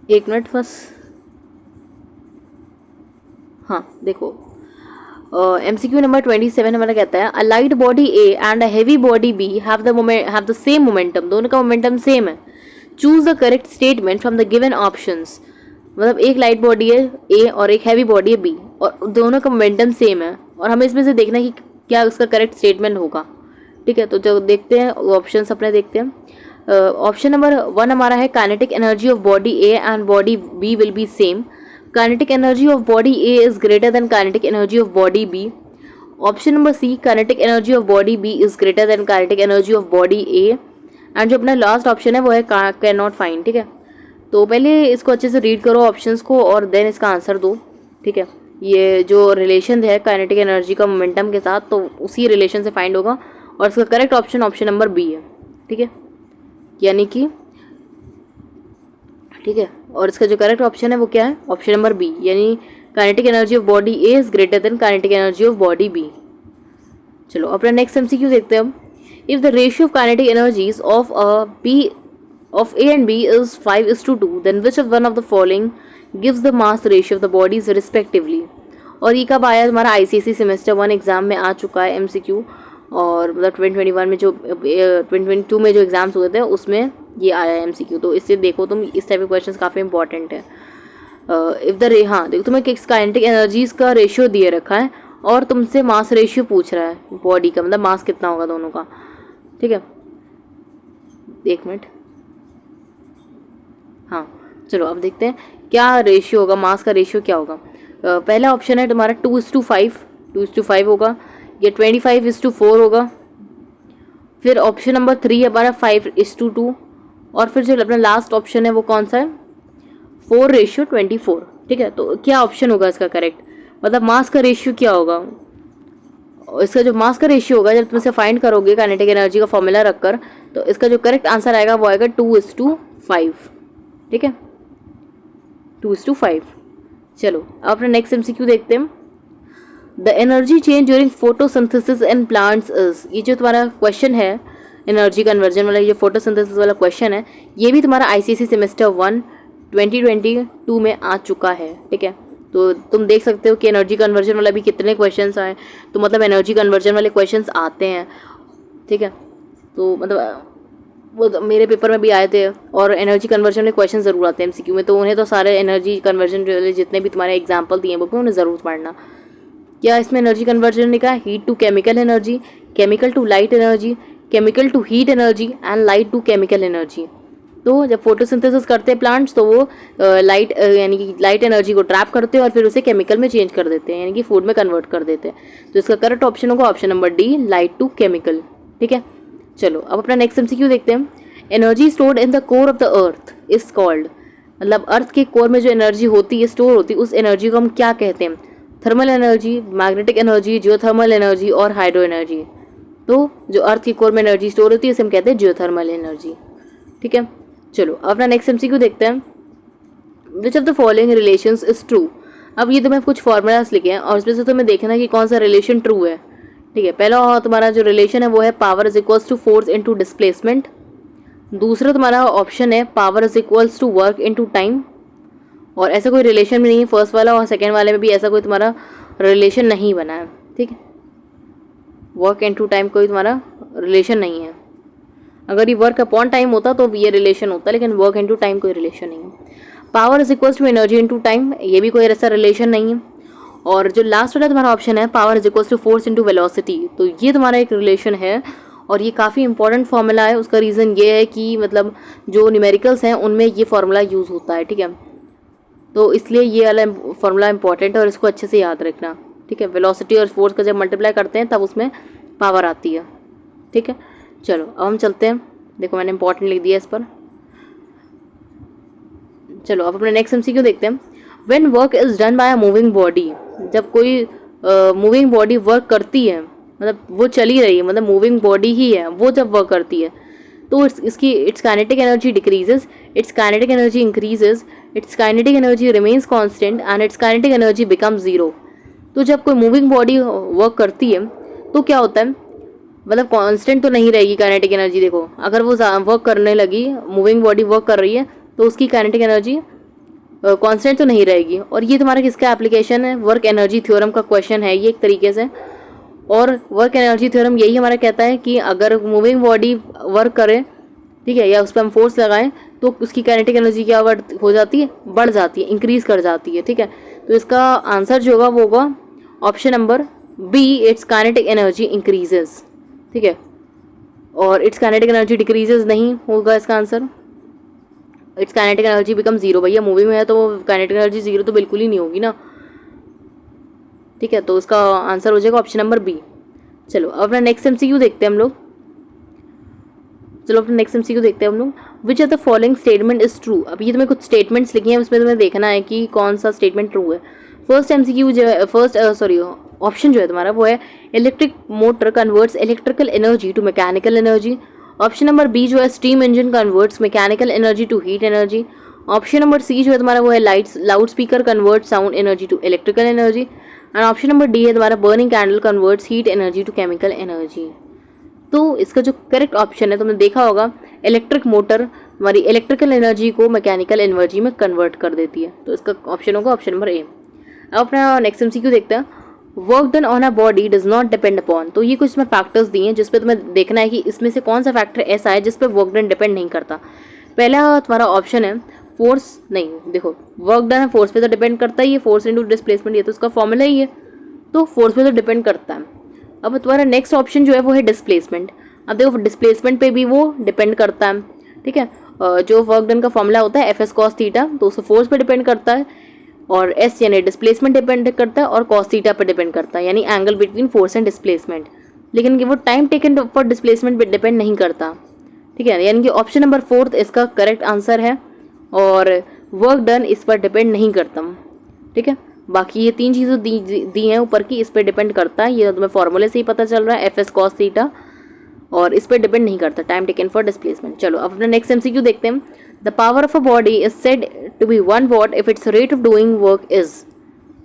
Speaker 1: एक मिनट बस। हाँ देखो एमसीक्यू नंबर 27 हमारा कहता है, a light body A and a heavy body B have the same momentum, दोनों का मोमेंटम सेम है। Choose the correct statement from the given options, मतलब एक लाइट बॉडी है ए और एक हैवी बॉडी है बी, और दोनों का मोमेंटम सेम है, और हमें इसमें से देखना है कि क्या उसका करेक्ट स्टेटमेंट होगा, ठीक है। तो जो देखते हैं ऑप्शन अपने देखते हैं। ऑप्शन नंबर 1 हमारा है, kinetic energy of body A and body B will be same, kinetic energy of body A is greater than kinetic energy of body B. Option number C, kinetic energy of body B is greater than kinetic energy of body A. And जो अपना last option है वो है can not find, ठीक है। तो पहले इसको अच्छे से रीड करो ऑप्शंस को और देन इसका आंसर दो, ठीक है। ये जो रिलेशन है काइनेटिक एनर्जी का मोमेंटम के साथ, तो उसी रिलेशन से फाइंड होगा, और इसका करेक्ट ऑप्शन नंबर बी है, ठीक है, यानी कि, ठीक है। और इसका जो करेक्ट ऑप्शन है वो क्या है, ऑप्शन नंबर बी, यानी kinetic energy of body A is greater than kinetic energy of body B. चलो अपना नेक्स्ट एमसीक्यू देखते हैं हम। If the ratio of kinetic energies of B of A and B is 5:2, then which of one of the following gives the mass ratio of the bodies respectively? और ये कब आया? हमारा ICSE सेमेस्टर 1 एग्ज़ाम में आ चुका है MCQ, और मतलब 2021 में जो 2022 में जो एग्ज़ाम्स हुए थे उसमें ये आया है MCQ। तो इससे देखो तुम, इस टाइप के क्वेश्चंस काफ़ी इंपॉर्टेंट है। इफ़ द हाँ देखो, तुम्हें काइनेटिक एनर्जीज़ का रेशियो दिए रखा है और तुमसे मास रेशियो पूछ रहा है बॉडी का, मतलब मास कितना होगा दोनों का। ठीक है, एक मिनट। हाँ चलो अब देखते हैं क्या रेशियो होगा, मास का रेशियो क्या होगा। पहला ऑप्शन है तुम्हारा 2:5 होगा, ये 25:4 होगा। फिर ऑप्शन नंबर 3 है हमारा 5:2, और फिर जो अपना लास्ट ऑप्शन है वो कौन सा है? 4:24। ठीक है, तो क्या ऑप्शन होगा इसका करेक्ट, मतलब मास का रेशियो क्या होगा? इसका जो मास का रेशियो होगा, जब तुम इसे फाइंड करोगे काइनेटिक एनर्जी का फॉर्मूला रखकर, तो इसका जो करेक्ट आंसर आएगा वो आएगा 2:5। ठीक है, 2:5। चलो अब अपना नेक्स्ट एमसीक्यू देखते हैं। The energy change during photosynthesis in plants is, ये जो तुम्हारा क्वेश्चन है एनर्जी कन्वर्जन वाला, ये फोटोसिंथेसिस वाला क्वेश्चन है, ये भी तुम्हारा ICSE सेमेस्टर 1 2022 में आ चुका है। ठीक है, तो तुम देख सकते हो कि एनर्जी कन्वर्जन वाला भी कितने क्वेश्चंस आए, तो मतलब एनर्जी कन्वर्जन वाले क्वेश्चंस आते हैं। ठीक है, तो मतलब वो तो मेरे पेपर में भी आए थे, और एनर्जी कन्वर्जन में क्वेश्चन ज़रूर आते हैं MCQ में, तो उन्हें तो सारे एनर्जी कन्वर्जन वाले जितने भी तुम्हारे एग्जाम्पल दिए हैं वो भी उन्हें ज़रूर पढ़ना। क्या इसमें एनर्जी कन्वर्जन लिखा है? Heat to chemical energy, chemical to light energy, chemical to heat energy and light to chemical energy. तो जब फोटोसिंथेसिस करते हैं प्लांट्स, तो वो लाइट यानी कि लाइट एनर्जी को ट्रैप करते हैं और फिर उसे केमिकल में चेंज कर देते हैं, यानी कि फूड में कन्वर्ट कर देते हैं। तो इसका करेक्ट ऑप्शन होगा option number D, light to chemical. ठीक है, चलो अब अपना नेक्स्ट MCQ देखते हैं। Energy stored in the core of the earth is called, मतलब अर्थ के कोर में जो एनर्जी होती है, स्टोर होती है, उस एनर्जी को हम क्या कहते हैं? Thermal energy, magnetic energy, geothermal energy और हाइड्रो एनर्जी। तो जो अर्थ के कोर में एनर्जी स्टोर होती है उसे हम कहते हैं जियोथर्मल एनर्जी। ठीक है, चलो अपना नेक्स्ट MCQ देखते हैं। Which of the following relations is true. अब ये तुम्हें कुछ फॉर्मूलाज लिखे हैं और इसमें से तुम्हें देखना है कि कौन सा रिलेशन ट्रू है। ठीक है, पहला तुम्हारा जो रिलेशन है वो है power is equals to force into displacement. दूसरा तुम्हारा ऑप्शन है power is equals to work into time, और ऐसा कोई रिलेशन भी नहीं है फर्स्ट वाला और सेकेंड वाले में भी ऐसा कोई तुम्हारा रिलेशन नहीं बना है। ठीक है, वर्क इनटू टाइम कोई तुम्हारा रिलेशन नहीं है। अगर ये वर्क अपॉन टाइम होता तो ये रिलेशन होता, लेकिन वर्क इनटू टाइम कोई रिलेशन नहीं है। Power is equals to energy into time, ये भी कोई ऐसा रिलेशन नहीं है। और जो लास्ट वाला तुम्हारा ऑप्शन है power is equals to force into velocity, तो ये तुम्हारा एक रिलेशन है और ये काफ़ी इंपॉर्टेंट फार्मूला है। उसका रीज़न ये है कि मतलब जो न्यूमेरिकल्स हैं उनमें ये फार्मूला यूज़ होता है। ठीक है, तो इसलिए ये वाला फार्मूला इंपॉर्टेंट है और इसको अच्छे से याद रखना। ठीक है, वेलोसिटी और फोर्स का जब मल्टीप्लाई करते हैं तब उसमें पावर आती है। ठीक है, चलो अब हम चलते हैं। देखो मैंने इंपॉर्टेंट लिख दिया इस पर। चलो अब अपने नेक्स्ट MCQ देखते हैं। When work is done by a moving body, जब कोई मूविंग बॉडी वर्क करती है, मतलब वो चली रही है, मतलब मूविंग बॉडी ही है, वो जब वर्क करती है, तो इसकी it's kinetic energy decreases, it's kinetic energy increases, it's kinetic energy remains constant and it's kinetic energy becomes zero. तो जब कोई मूविंग बॉडी वर्क करती है तो क्या होता है, मतलब कांस्टेंट तो नहीं रहेगी काइनेटिक एनर्जी। देखो अगर वो वर्क करने लगी, मूविंग बॉडी वर्क कर रही है, तो उसकी काइनेटिक एनर्जी कांस्टेंट तो नहीं रहेगी। और ये तुम्हारा किसका एप्लीकेशन है? वर्क एनर्जी थ्योरम का क्वेश्चन है ये एक तरीके से। और वर्क एनर्जी थ्योरम यही हमारा कहता है कि अगर मूविंग बॉडी वर्क करे, ठीक है, या उस पर हम फोर्स लगाएं, तो उसकी काइनेटिक एनर्जी क्या हो जाती है? बढ़ जाती है, इंक्रीज कर जाती है। ठीक है, तो इसका आंसर जो होगा वो होगा option number B, its kinetic energy increases. ठीक है, और इट्स काइनेटिक एनर्जी डिक्रीजेज नहीं होगा इसका answer, it's kinetic energy become zero. भैया मूविंग में है तो वो काइनेटिक एनर्जी जीरो तो बिल्कुल ही नहीं होगी ना। ठीक है, तो उसका आंसर हो जाएगा ऑप्शन नंबर बी। चलो अब अपना नेक्स्ट MCQ देखते हैं हम लोग। विच of the following statement is true. अब ये तुम्हें कुछ स्टेटमेंट्स लिखी हैं, उसमें तुम्हें देखना है कि कौन सा स्टेटमेंट ट्रू है। फर्स्ट MCQ जो है, ऑप्शन जो है तुम्हारा वो है electric motor converts electrical energy to mechanical energy. Option number B जो है steam engine converts mechanical energy to heat energy. Option number C जो है तुम्हारा वो है loud speaker convert sound energy to electrical energy. And option number D है तुम्हारा burning candle converts heat energy to chemical energy. तो इसका जो करेक्ट ऑप्शन है तुमने देखा होगा, इलेक्ट्रिक मोटर हमारी इलेक्ट्रिकल एनर्जी को मैकेनिकल एनर्जी में कन्वर्ट कर देती है। तो इसका ऑप्शन होगा ऑप्शन नंबर ए। अब अपना नेक्स्ट एमसीक्यू देखते हैं। Work done on a body does not depend upon. तो ये कुछ इसमें फैक्टर्स दिए हैं जिस पे तुम्हें देखना है कि इसमें से कौन सा फैक्टर ऐसा है जिस पे वर्क डन डिपेंड नहीं करता। पहला तुम्हारा ऑप्शन है फोर्स, नहीं देखो वर्क डन है फोर्स पे तो डिपेंड करता ही है, फोर्स इनटू डिस्प्लेसमेंट, ये तो उसका फॉर्मूला ही है, तो फोर्स पे तो डिपेंड करता है। अब तुम्हारा नेक्स्ट ऑप्शन जो है वो है डिस्प्लेसमेंट। अब देखो डिस्प्लेसमेंट पे भी वो डिपेंड करता है, ठीक है। जो वर्क डन का फॉर्मूला होता है एफ एस कॉस थीटा, तो उसको फोर्स पे डिपेंड करता है, और एस यानी डिस्प्लेसमेंट डिपेंड करता है, और कॉस थीटा पे डिपेंड करता है यानी angle between force and displacement. लेकिन वो टाइम टेकन फॉर डिस्प्लेसमेंट पे डिपेंड नहीं करता, ठीक है। यानी कि ऑप्शन नंबर 4 इसका करेक्ट आंसर है, और वर्क डन इस पर डिपेंड नहीं करता, ठीक है। बाकी ये 3 चीज़ें दी हैं ऊपर की, इस पर डिपेंड करता है, ये तुम्हें फॉर्मूले से ही पता चल रहा है एफ एस कॉस थीटा, और इस पर डिपेंड नहीं करता टाइम टेकन फॉर डिस्प्लेसमेंट। चलो अब अपना नेक्स्ट एमसीक्यू देखते हैं। The power of a body is said to be 1 watt if its rate of doing work is.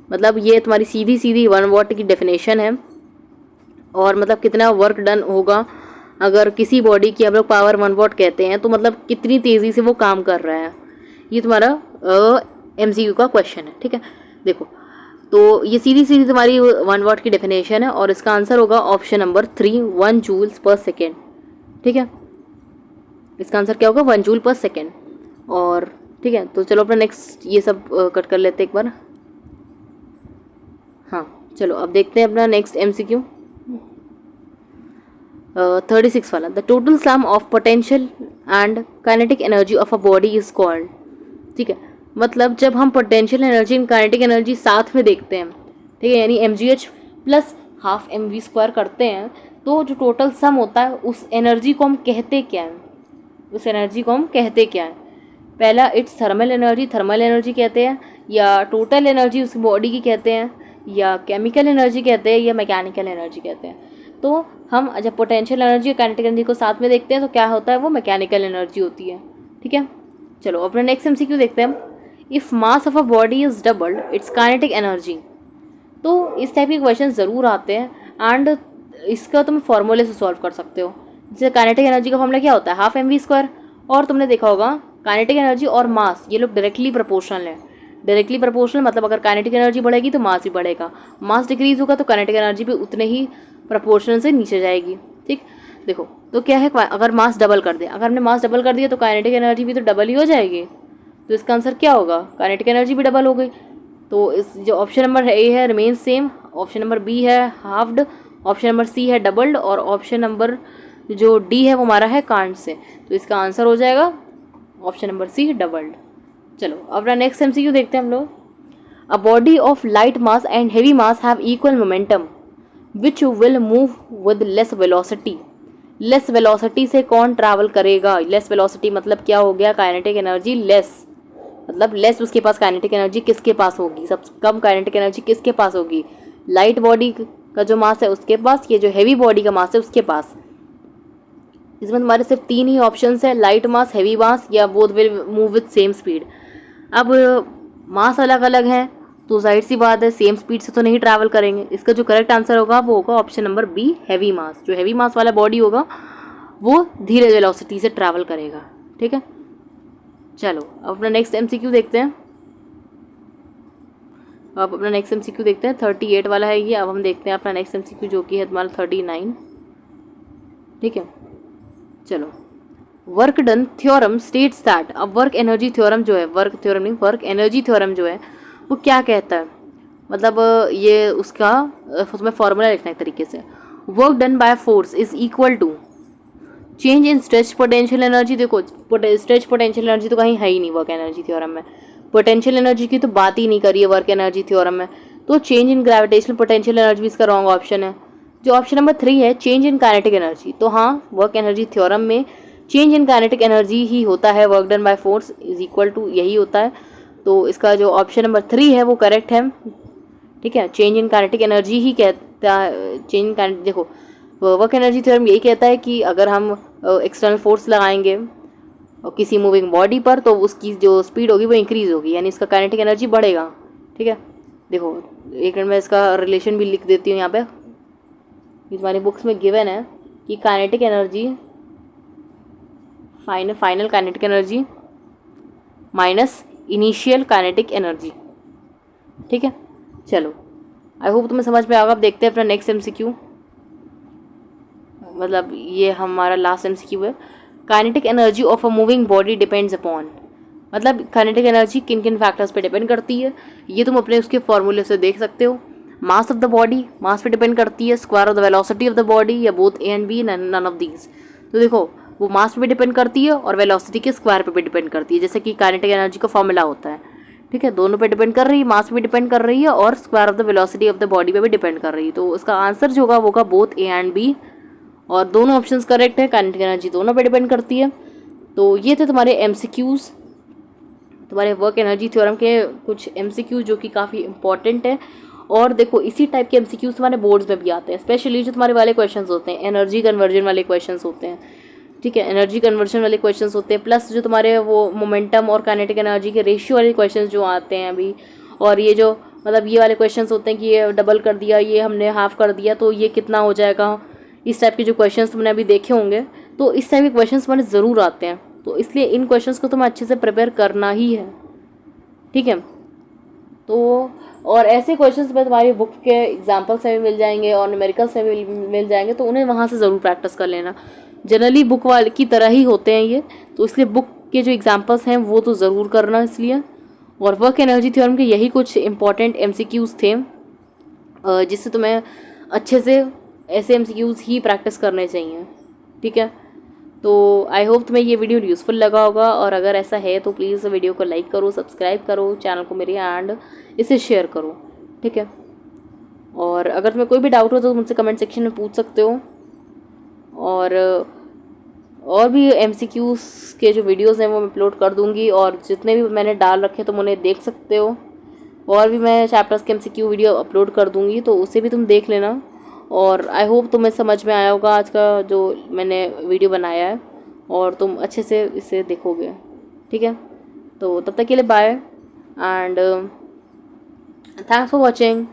Speaker 1: मतलब ये तुम्हारी सीधी सीधी 1 वॉट की डेफिनेशन है, और मतलब कितना वर्क डन होगा अगर किसी बॉडी की हम लोग पावर 1 वॉट कहते हैं, तो मतलब कितनी तेज़ी से वो काम कर रहा है। ये तुम्हारा एमसीक्यू का क्वेश्चन है, ठीक है। देखो तो ये सीधी सीधी तुम्हारी 1 वॉट की डेफिनेशन है, और इसका आंसर होगा ऑप्शन नंबर 3 1 जूल्स पर सेकेंड, ठीक है। इसका आंसर क्या होगा 1 जूल पर सेकेंड। और ठीक है, तो चलो अपना नेक्स्ट ये सब कट कर लेते हैं एक बार। हाँ चलो अब देखते हैं अपना नेक्स्ट एमसीक्यू 36 वाला। The total sum of potential and kinetic energy of a body is called. ठीक है, मतलब जब हम potential energy and kinetic energy साथ में देखते हैं, ठीक है, यानी mgh प्लस हाफ mv² करते हैं, तो जो टोटल सम होता है उस एनर्जी को हम कहते क्या हैं, उस एनर्जी को हम कहते क्या हैं। पहला इट्स थर्मल एनर्जी कहते हैं, या टोटल एनर्जी उस बॉडी की कहते हैं, या केमिकल एनर्जी कहते हैं, या मैकेनिकल एनर्जी कहते हैं। तो हम जब पोटेंशियल एनर्जी और काइनेटिक एनर्जी को साथ में देखते हैं तो क्या होता है, वो मैकेनिकल एनर्जी होती है। ठीक है, चलो अपना नेक्स्ट एमसीक्यू देखते हैं हम। If mass of a body is doubled it's kinetic energy. तो इस टाइप के क्वेश्चन ज़रूर आते हैं, एंड इसका तुम फॉर्मूले से सॉल्व कर सकते हो। जैसे काइनेटिक एनर्जी का फॉर्मूला क्या होता है, हाफ mv², और तुमने देखा होगा काइनेटिक एनर्जी और मास ये लोग डायरेक्टली प्रोपोर्शनल है। डायरेक्टली प्रोपोर्शनल मतलब अगर काइनेटिक एनर्जी बढ़ेगी तो मास भी बढ़ेगा, मास डिक्रीज होगा तो काइनेटिक एनर्जी भी उतने ही प्रोपोर्शनल से नीचे जाएगी। ठीक, देखो तो क्या है, अगर मास डबल कर दे, अगर हमने मास डबल कर दिया तो काइनेटिक एनर्जी भी तो डबल ही हो जाएगी। तो इसका आंसर क्या होगा, काइनेटिक एनर्जी भी डबल हो गई। तो इस जो ऑप्शन नंबर ए है remain same, option number B है हाफ्ड, ऑप्शन नंबर सी है डबल्ड, और ऑप्शन नंबर जो डी है वो हमारा है कांट से। तो इसका आंसर हो जाएगा ऑप्शन नंबर सी डबल्ड। चलो अपना नेक्स्ट एमसीक्यू देखते हैं हम लोग। A body of light mass and heavy mass have equal momentum which will move with less velocity. Less velocity से कौन ट्रैवल करेगा, लेस वेलोसिटी मतलब क्या हो गया, काइनेटिक एनर्जी लेस, मतलब लेस उसके पास काइनेटिक एनर्जी किसके पास होगी, सबसे कम काइनेटिक एनर्जी किसके पास होगी, लाइट बॉडी का जो मास है उसके पास, ये जो हेवी बॉडी का मास है उसके पास। इसमें तुम्हारे सिर्फ 3 ही ऑप्शंस है, लाइट मास, हेवी मास, या both will move with same speed. अब मास अलग अलग हैं तो जाहिर सी बात है सेम स्पीड से तो नहीं ट्रैवल करेंगे। इसका जो करेक्ट आंसर होगा वो होगा ऑप्शन नंबर बी हैवी मास। जो हैवी मास वाला बॉडी होगा वो धीरे वेलोसिटी से ट्रैवल करेगा। ठीक है, चलो अब अपना नेक्स्ट एमसीक्यू देखते हैं। अब अपना नेक्स्ट एमसीक्यू देखते हैं, 38 वाला है ये। अब हम देखते हैं अपना नेक्स्ट एमसीक्यू जो कि है तुम्हारा 39। ठीक है, चलो work done theorem states that. अब वर्क एनर्जी थ्योरम जो है, वर्क थ्योरम नहीं वर्क एनर्जी थ्योरम जो है वो क्या कहता है, मतलब ये उसका उसमें फॉर्मूला लिखना है तरीके से। Work done by force is equal to change in stretch potential energy. देखो स्ट्रेच पोटेंशियल एनर्जी तो कहीं है ही नहीं वर्क एनर्जी थ्योरम में, पोटेंशियल एनर्जी की तो बात ही नहीं करी है वर्क एनर्जी थ्योरम में। तो change in gravitational potential energy भी इसका रॉन्ग ऑप्शन है। जो ऑप्शन नंबर 3 है चेंज इन काइनेटिक एनर्जी, तो हाँ वर्क एनर्जी थ्योरम में चेंज इन काइनेटिक एनर्जी ही होता है, work done by force is equal to यही होता है। तो इसका जो ऑप्शन नंबर 3 है वो करेक्ट है। ठीक है, चेंज इन काइनेटिक एनर्जी ही कहता है, चेंज इन देखो वर्क एनर्जी थ्योरम यही कहता है कि अगर हम एक्सटर्नल फोर्स लगाएंगे और किसी मूविंग बॉडी पर, तो उसकी जो स्पीड होगी वो इंक्रीज़ होगी, यानी इसका काइनेटिक एनर्जी बढ़ेगा। ठीक है, देखो एक मिनट में इसका रिलेशन भी लिख देती हूँ यहाँ पे। हमारी बुक्स में गिवन है कि kinetic energy final kinetic energy minus initial kinetic energy. ठीक है, चलो आई होप तुम्हें समझ में आएगा। अब देखते हैं अपना नेक्स्ट एमसीक्यू, मतलब ये हमारा लास्ट एमसीक्यू है। Kinetic energy of a moving body depends upon, मतलब काइनेटिक एनर्जी किन किन फैक्टर्स पे डिपेंड करती है, ये तुम अपने उसके फॉर्मूले से देख सकते हो। Mass of the body, mass पे डिपेंड करती है, square of the velocity of the body, या both A and B, none of these. तो देखो वो मास पे भी डिपेंड करती है और वेलोसिटी के स्क्वायर पे भी डिपेंड करती है, जैसे कि काइनेटिक एनर्जी का फॉर्मूला होता है। ठीक है, दोनों पे डिपेंड कर रही है, मास पे भी डिपेंड कर रही है और square of the velocity of the body पे भी डिपेंड कर रही है। तो उसका आंसर जो होगा वो होगा बोथ ए एंड बी, और दोनों ऑप्शंस करेक्ट है। काइनेटिक एनर्जी दोनों पे डिपेंड करती है। तो ये थे तुम्हारे एमसीक्यूज़, तुम्हारे वर्क एनर्जी थ्योरम के कुछ एमसीक्यू जो कि काफ़ी इंपॉर्टेंट है। और देखो इसी टाइप के एमसीक्यूज़ तुम्हारे बोर्ड्स में भी आते हैं, स्पेशली जो तुम्हारे वाले क्वेश्चंस होते हैं, एनर्जी कन्वर्जन वाले क्वेश्चंस होते हैं। ठीक है, एनर्जी कन्वर्जन वाले क्वेश्चंस होते हैं, प्लस जो तुम्हारे वो मोमेंटम और काइनेटिक एनर्जी के रेशियो वाले क्वेश्चंस जो आते हैं अभी, और ये जो मतलब ये वाले क्वेश्चंस होते हैं कि ये डबल कर दिया, ये हमने हाफ कर दिया, तो ये कितना हो जाएगा, इस टाइप के जो क्वेश्चंस तुमने अभी देखे होंगे, तो इस टाइप के क्वेश्चंस तुम्हारे ज़रूर आते हैं। तो इसलिए इन क्वेश्चंस को तुम्हें अच्छे से प्रिपेयर करना ही है। ठीक है, तो और ऐसे क्वेश्चंस में तुम्हारी बुक के एग्जाम्पल से भी मिल जाएंगे और न्यूमेरिकल से भी मिल जाएंगे, तो उन्हें वहाँ से ज़रूर प्रैक्टिस कर लेना। जनरली बुक वाले की तरह ही होते हैं ये, तो इसलिए बुक के जो एग्जाम्पल्स हैं वो तो ज़रूर करना इसलिए। और वर्क एनर्जी थ्योरम के यही कुछ इंपॉर्टेंट एमसीक्यूज़ थे जिससे तुम्हें अच्छे से ऐसे एमसीक्यूज़ ही प्रैक्टिस करने चाहिए। ठीक है, तो आई होप तुम्हें ये वीडियो यूज़फुल लगा होगा, और अगर ऐसा है तो प्लीज़ वीडियो को लाइक करो, सब्सक्राइब करो चैनल को मेरे, एंड इसे शेयर करो। ठीक है, और अगर तुम्हें कोई भी डाउट हो तो मुझसे कमेंट सेक्शन में पूछ सकते हो। और भी एमसीक्यूज़ के जो वीडियोस हैं वो मैं अपलोड कर दूंगी, और जितने भी मैंने डाल रखे तुम उन्हें देख सकते हो। और भी मैं चैप्टर्स के एमसीक्यू वीडियो अपलोड कर दूंगी, तो उसे भी तुम देख लेना। और आई होप तुम्हें समझ में आया होगा आज का जो मैंने वीडियो बनाया है, और तुम अच्छे से इसे देखोगे। ठीक है, तो तब तक के लिए bye, and thanks for watching.